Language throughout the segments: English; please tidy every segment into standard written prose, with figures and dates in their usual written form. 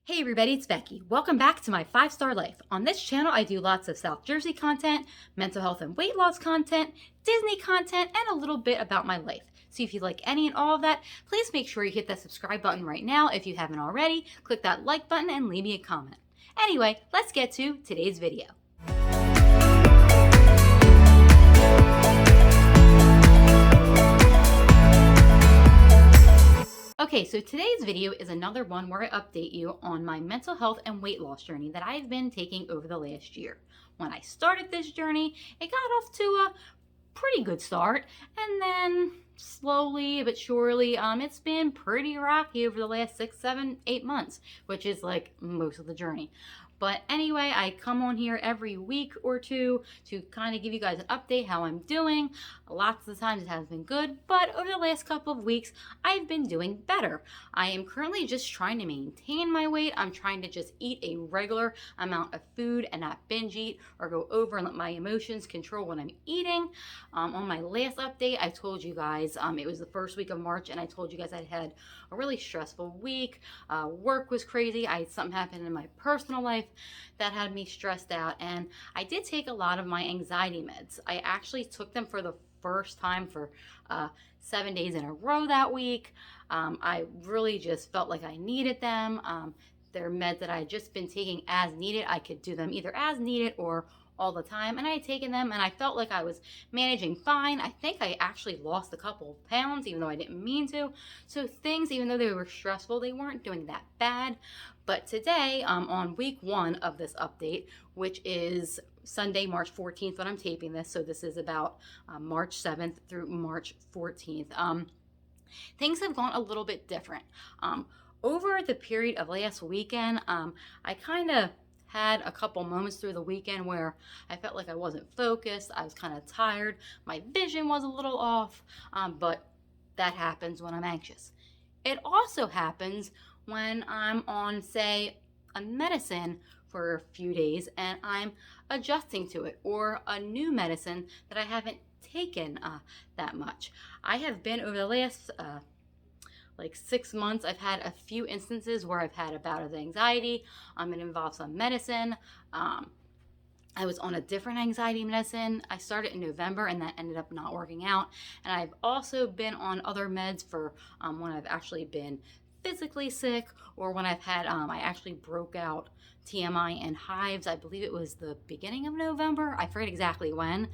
Hey everybody, it's Becky. Welcome back to my 5-Star Life. On this channel, I do lots of South Jersey content, mental health and weight loss content, Disney content, and a little bit about my life. So if you like any and all of that, please make sure you hit that subscribe button right now if you haven't already. Click that like button and leave me a comment. Anyway, let's get to today's video. Okay, so today's video is another one where I update you on my mental health and weight loss journey that I've been taking over the last year. When I started this journey, it got off to a pretty good start, and then slowly but surely, it's been pretty rocky over the last 6, 7, 8 months, which is like most of the journey. But anyway, I come on here every week or two to kind of give you guys an update how I'm doing. Lots of the times it has been good, but over the last couple of weeks, I've been doing better. I am currently just trying to maintain my weight. I'm trying to just eat a regular amount of food and not binge eat or go over and let my emotions control what I'm eating. On my last update, I told you guys it was the first week of March, and I told you guys I had a really stressful week. Work was crazy. Something happened in my personal life that had me stressed out, and I did take a lot of my anxiety meds. I actually took them for the first time for 7 days in a row that week. I really just felt like I needed them. They're meds that I had just been taking as needed. I could do them either as needed or all the time, and I had taken them and I felt like I was managing fine. I think I actually lost a couple of pounds even though I didn't mean to. So things, even though they were stressful, they weren't doing that bad. But today, on week 1 of this update, which is Sunday, March 14th when I'm taping this, so this is about March 7th through March 14th, things have gone a little bit different. Over the period of last weekend, I kind of had a couple moments through the weekend where I felt like I wasn't focused. I was kind of tired. My vision was a little off, but that happens when I'm anxious. It also happens when I'm on, say, a medicine for a few days and I'm adjusting to it, or a new medicine that I haven't taken that much. I have been over the last like 6 months, I've had a few instances where I've had a bout of anxiety. It involves some medicine. I was on a different anxiety medicine. I started in November and that ended up not working out. And I've also been on other meds for when I've actually been physically sick, or when I've had, I actually broke out TMI and hives. I believe it was the beginning of November. I forget exactly when,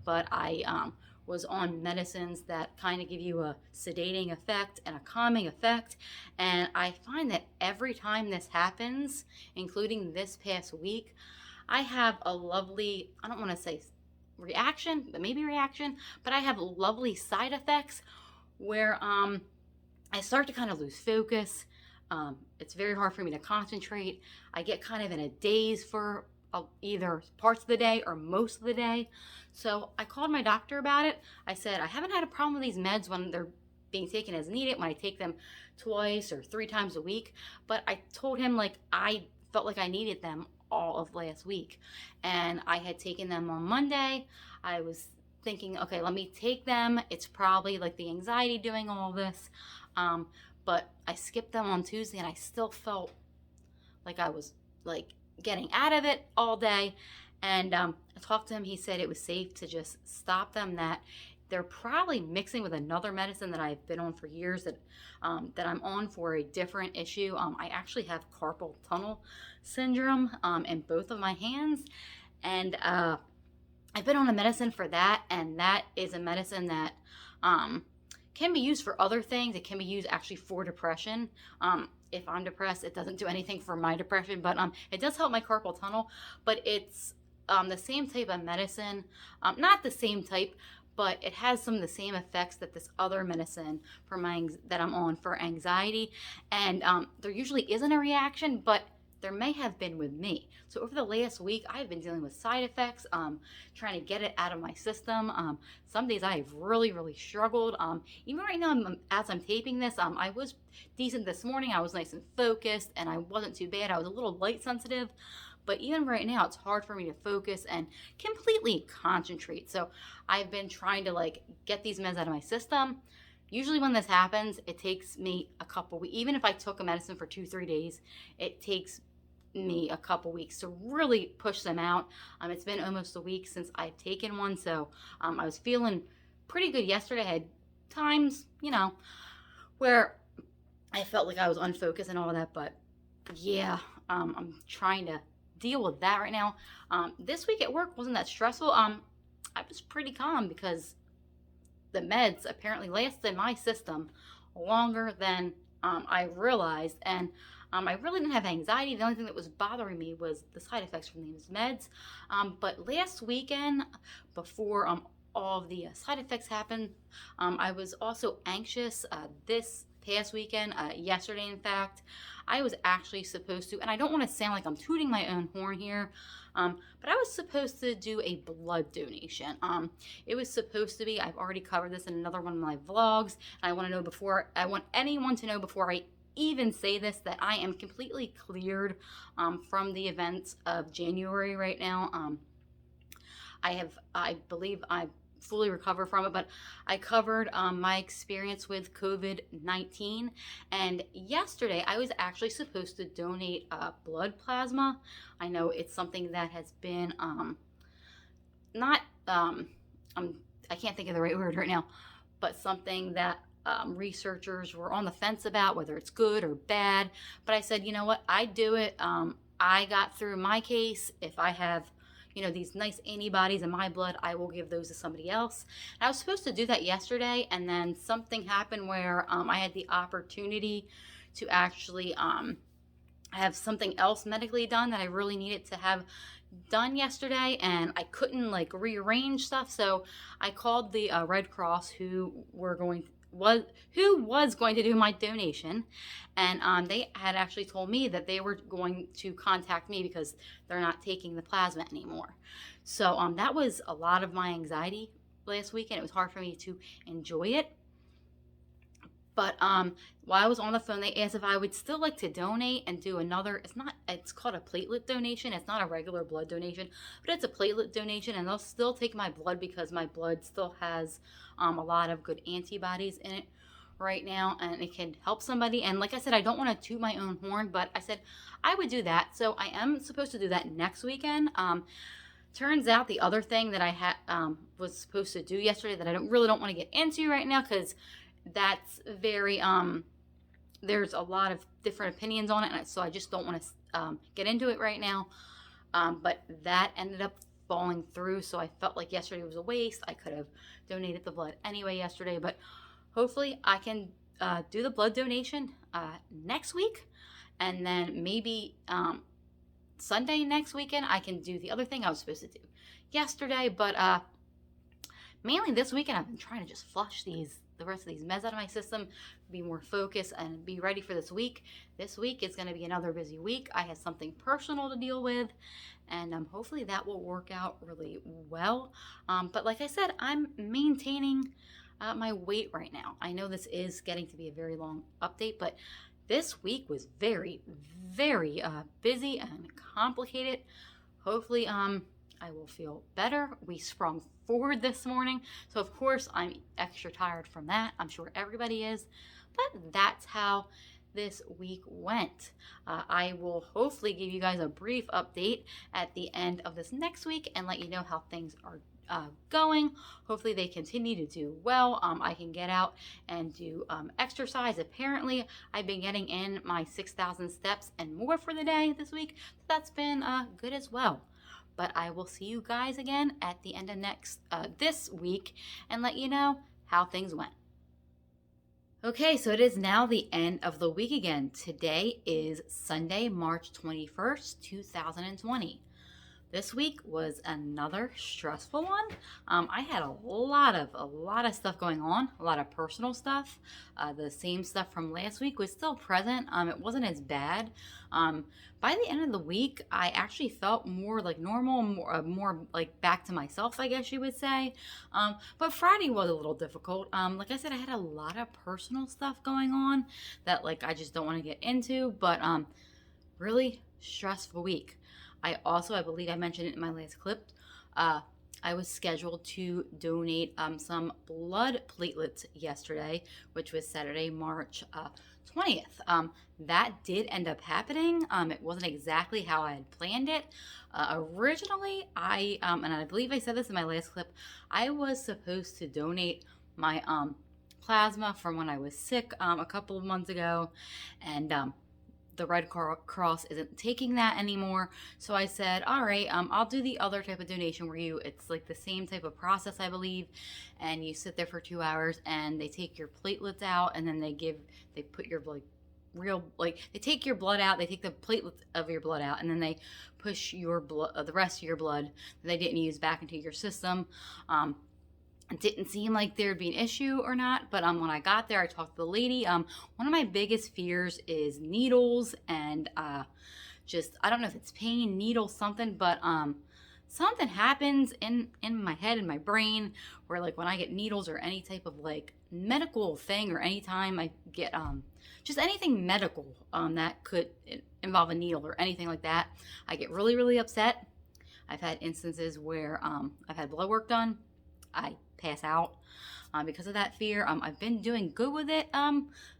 but I was on medicines that kind of give you a sedating effect and a calming effect. And I find that every time this happens, including this past week, I have a lovely, I don't want to say reaction, but maybe reaction, but I have lovely side effects where I start to kind of lose focus. It's very hard for me to concentrate. I get kind of in a daze for either parts of the day or most of the day. So I called my doctor about it. I said, I haven't had a problem with these meds when they're being taken as needed, when I take them twice or 3 times a week. But I told him like I felt like I needed them all of last week. And I had taken them on Monday. I was thinking, okay, let me take them. It's probably like the anxiety doing all this. But I skipped them on Tuesday and I still felt like I was like getting out of it all day. And I talked to him. He said it was safe to just stop them, that they're probably mixing with another medicine that I've been on for years, that I'm on for a different issue. I actually have carpal tunnel syndrome in both of my hands. And I've been on a medicine for that, and that is a medicine that can be used for other things. It can be used actually for depression. If I'm depressed, it doesn't do anything for my depression, but it does help my carpal tunnel. But it's the same type of medicine, not the same type, but it has some of the same effects that this other medicine for that I'm on for anxiety. And there usually isn't a reaction, but there may have been with me. So over the last week, I've been dealing with side effects, trying to get it out of my system. Some days I have really, really struggled. Even right now, as I'm taping this, I was decent this morning. I was nice and focused, and I wasn't too bad. I was a little light sensitive. But even right now, it's hard for me to focus and completely concentrate. So I've been trying to like get these meds out of my system, Usually when this happens, it takes me a couple weeks. Even if I took a medicine for 2, 3 days, it takes me a couple weeks to really push them out. It's been almost a week since I've taken one, so I was feeling pretty good yesterday. I had times, where I felt like I was unfocused and all that, but yeah, I'm trying to deal with that right now. This week at work wasn't that stressful. I was pretty calm because the meds apparently lasted in my system longer than I realized, and I really didn't have anxiety. The only thing that was bothering me was the side effects from these meds. But last weekend, before all of the side effects happened, I was also anxious. This past weekend, yesterday, in fact, I was actually supposed to, and I don't want to sound like I'm tooting my own horn here, but I was supposed to do a blood donation. It was supposed to be, I've already covered this in another one of my vlogs, and I want anyone to know before I even say this, that I am completely cleared from the events of January right now. I believe I've fully recovered from it, but I covered my experience with COVID-19, and yesterday I was actually supposed to donate blood plasma. I know it's something that has been not I can't think of the right word right now, but something that researchers were on the fence about whether it's good or bad. But I said, you know what, I do it. I got through my case. If I have these nice antibodies in my blood, I will give those to somebody else. And I was supposed to do that yesterday, and then something happened where I had the opportunity to actually have something else medically done that I really needed to have done yesterday, and I couldn't rearrange stuff. So I called the Red Cross, who was going to do my donation, and they had actually told me that they were going to contact me because they're not taking the plasma anymore. So that was a lot of my anxiety last week, and it was hard for me to enjoy it. But while I was on the phone, they asked if I would still like to donate and do another. It's called a platelet donation. It's not a regular blood donation, but it's a platelet donation, and they'll still take my blood because my blood still has a lot of good antibodies in it right now, and it can help somebody. And like I said, I don't want to toot my own horn, but I said I would do that. So I am supposed to do that next weekend. Turns out the other thing that I was supposed to do yesterday that I really don't want to get into right now, because that's very there's a lot of different opinions on it, and so I just don't want to get into it right now. But that ended up falling through, so I felt like yesterday was a waste. I could have donated the blood anyway yesterday, but hopefully I can do the blood donation next week, and then maybe Sunday next weekend I can do the other thing I was supposed to do yesterday. But mainly this weekend I've been trying to just flush the rest of these meds out of my system, be more focused, and be ready for this week. This week is going to be another busy week. I have something personal to deal with, and hopefully that will work out really well. But like I said, I'm maintaining my weight right now. I know this is getting to be a very long update, but this week was very, very busy and complicated. Hopefully I will feel better. We sprung forward this morning, so of course I'm extra tired from that. I'm sure everybody is, but that's how this week went. I will hopefully give you guys a brief update at the end of this next week and let you know how things are going. Hopefully they continue to do well. I can get out and do exercise. Apparently I've been getting in my 6,000 steps and more for the day this week. So that's been good as well. But I will see you guys again at the end of this week and let you know how things went. Okay, so it is now the end of the week again. Today is Sunday, March 21st, 2020. This week was another stressful one. I had a lot of stuff going on, a lot of personal stuff. The same stuff from last week was still present. It wasn't as bad. By the end of the week, I actually felt more like normal, more like back to myself, I guess you would say. But Friday was a little difficult. Like I said, I had a lot of personal stuff going on that I just don't want to get into, but really stressful week. I believe I mentioned it in my last clip, I was scheduled to donate some blood platelets yesterday, which was Saturday, March 20th. That did end up happening. It wasn't exactly how I had planned it. Originally, and I believe I said this in my last clip, I was supposed to donate my plasma from when I was sick a couple of months ago, and the Red Cross isn't taking that anymore. So I said, all right, I'll do the other type of donation where it's like the same type of process, I believe. And you sit there for 2 hours and they take your platelets out, and then they put your they take your blood out, they take the platelets of your blood out, and then they push your blood, the rest of your blood that they didn't use back into your system. It didn't seem like there'd be an issue or not, but when I got there, I talked to the lady. One of my biggest fears is needles, and just, I don't know if it's pain, needles, something, but something happens in my head and my brain where, like, when I get needles or any type of like medical thing, or anytime I get just anything medical that could involve a needle or anything like that, I get really, really upset. I've had instances where I've had blood work done, I pass out because of that fear. I've been doing good with it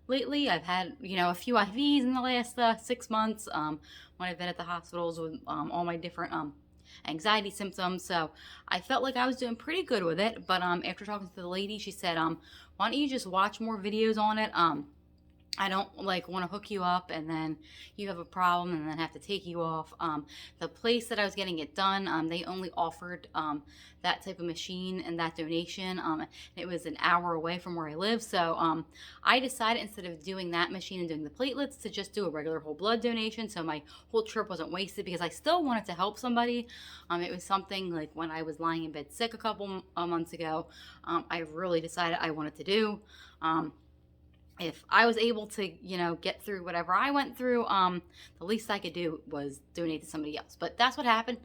lately. I've had, a few IVs in the last 6 months when I've been at the hospitals with all my different anxiety symptoms. So I felt like I was doing pretty good with it. But after talking to the lady, she said, why don't you just watch more videos on it? I don't want to hook you up and then you have a problem and then have to take you off. The place that I was getting it done, they only offered that type of machine and that donation. It was an hour away from where I live. So I decided, instead of doing that machine and doing the platelets, to just do a regular whole blood donation. So my whole trip wasn't wasted, because I still wanted to help somebody. It was something like when I was lying in bed sick a couple months ago, I really decided I wanted to do. If I was able to, get through whatever I went through, the least I could do was donate to somebody else. But that's what happened.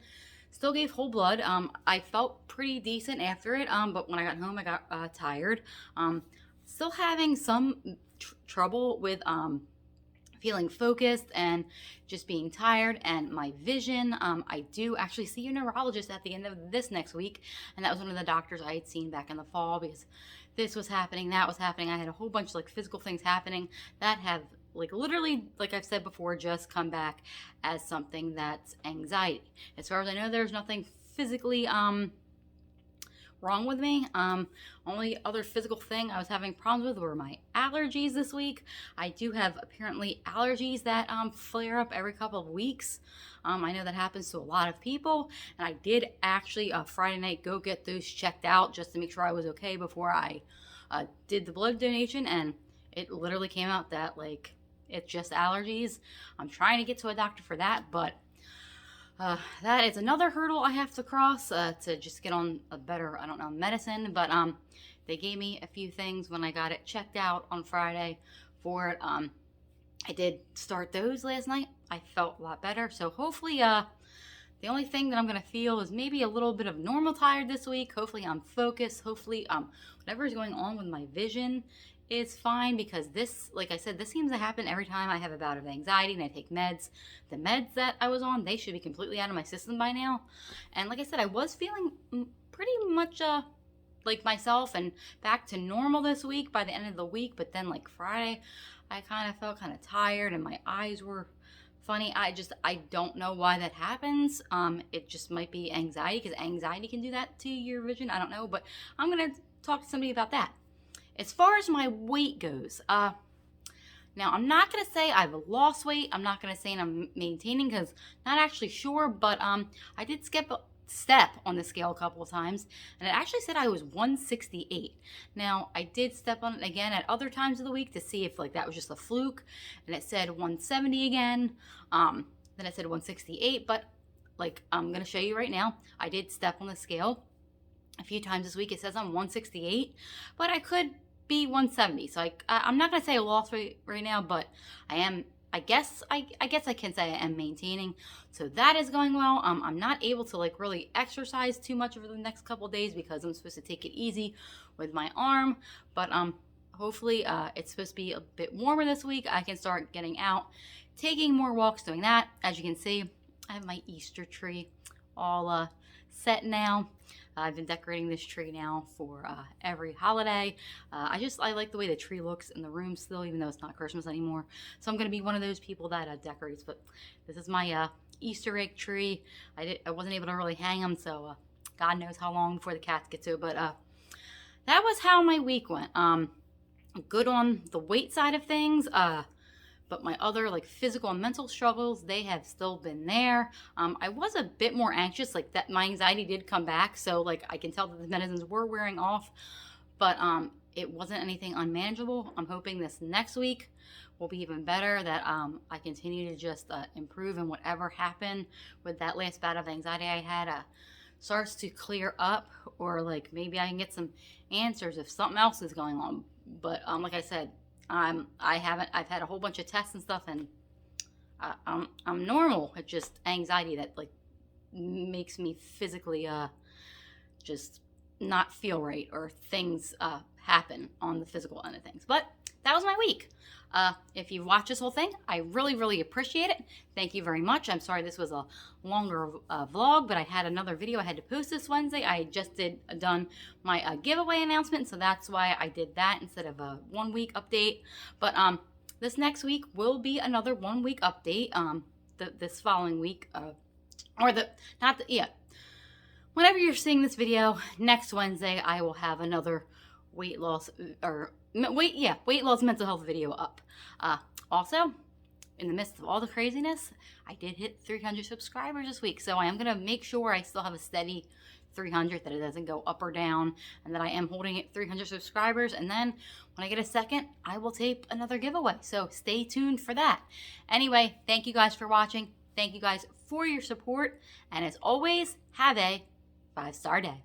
Still gave whole blood. I felt pretty decent after it, but when I got home, I got tired. Still having some trouble with feeling focused and just being tired, and my vision. I do actually see a neurologist at the end of this next week, and that was one of the doctors I had seen back in the fall, because this was happening, that was happening. I had a whole bunch of like physical things happening that have, like, literally, like I've said before, just come back as something that's anxiety. As far as I know, there's nothing physically wrong with me. Only other physical thing I was having problems with were my allergies this week. I do have apparently allergies that flare up every couple of weeks. I know that happens to a lot of people, and I did actually Friday night go get those checked out just to make sure I was okay before I did the blood donation, and it literally came out that, like, it's just allergies. I'm trying to get to a doctor for that, but that is another hurdle I have to cross to just get on a better, medicine. But they gave me a few things when I got it checked out on Friday for it. I did start those last night. I felt a lot better. So hopefully, the only thing that I'm going to feel is maybe a little bit of normal tired this week. Hopefully I'm focused. Hopefully whatever is going on with my vision is fine, because this, like I said, this seems to happen every time I have a bout of anxiety and I take meds. The meds that I was on, they should be completely out of my system by now. And like I said, I was feeling pretty much like myself and back to normal this week by the end of the week. But then, like, Friday, I kind of felt kind of tired and my eyes were funny. I don't know why that happens. It just might be anxiety, because anxiety can do that to your vision. I don't know, but I'm going to talk to somebody about that. As far as my weight goes, now I'm not going to say I've lost weight. I'm not going to say I'm maintaining, because not actually sure, but I did step on the scale a couple of times, and it actually said I was 168. Now, I did step on it again at other times of the week to see if, like, that was just a fluke, and it said 170 again. Then it said 168, but, like, I'm going to show you right now. I did step on the scale a few times this week. It says I'm 168, but I could be 170. So I'm not going to say I lost weight right now, but I guess I can say I am maintaining. So that is going well. I'm not able to, like, really exercise too much over the next couple of days, because I'm supposed to take it easy with my arm. But hopefully it's supposed to be a bit warmer this week. I can start getting out, taking more walks, doing that. As you can see, I have my Easter tree all set now. I've been decorating this tree now for every holiday. I like the way the tree looks in the room still, even though it's not Christmas anymore. So I'm going to be one of those people that decorates. But this is my Easter egg tree. I wasn't able to really hang them, so God knows how long before the cats get to it. But that was how my week went. Good on the weight side of things. But my other like physical and mental struggles, they have still been there. I was a bit more anxious, like that my anxiety did come back. So like I can tell that the medicines were wearing off, but it wasn't anything unmanageable. I'm hoping this next week will be even better, that I continue to just improve, and whatever happened with that last bout of anxiety I had starts to clear up, or like maybe I can get some answers if something else is going on. But like I said, I've had a whole bunch of tests and stuff, and I'm normal. It's just anxiety that like makes me physically just not feel right, or things happen on the physical end of things. But that was my week. If you watched this whole thing, I really appreciate it. Thank you very much. I'm sorry this was a longer vlog, but I had another video I had to post this Wednesday. I just done my giveaway announcement, so that's why I did that instead of a 1 week update. But this next week will be another 1 week update. This following week, whenever you're seeing this video, next Wednesday I will have another weight loss mental health video up. Also, in the midst of all the craziness, I did hit 300 subscribers this week, so I am going to make sure I still have a steady 300, that it doesn't go up or down, and that I am holding it 300 subscribers. And then when I get a second, I will tape another giveaway, so stay tuned for that. Anyway, thank you guys for watching. Thank you guys for your support, and as always, have a 5-star day.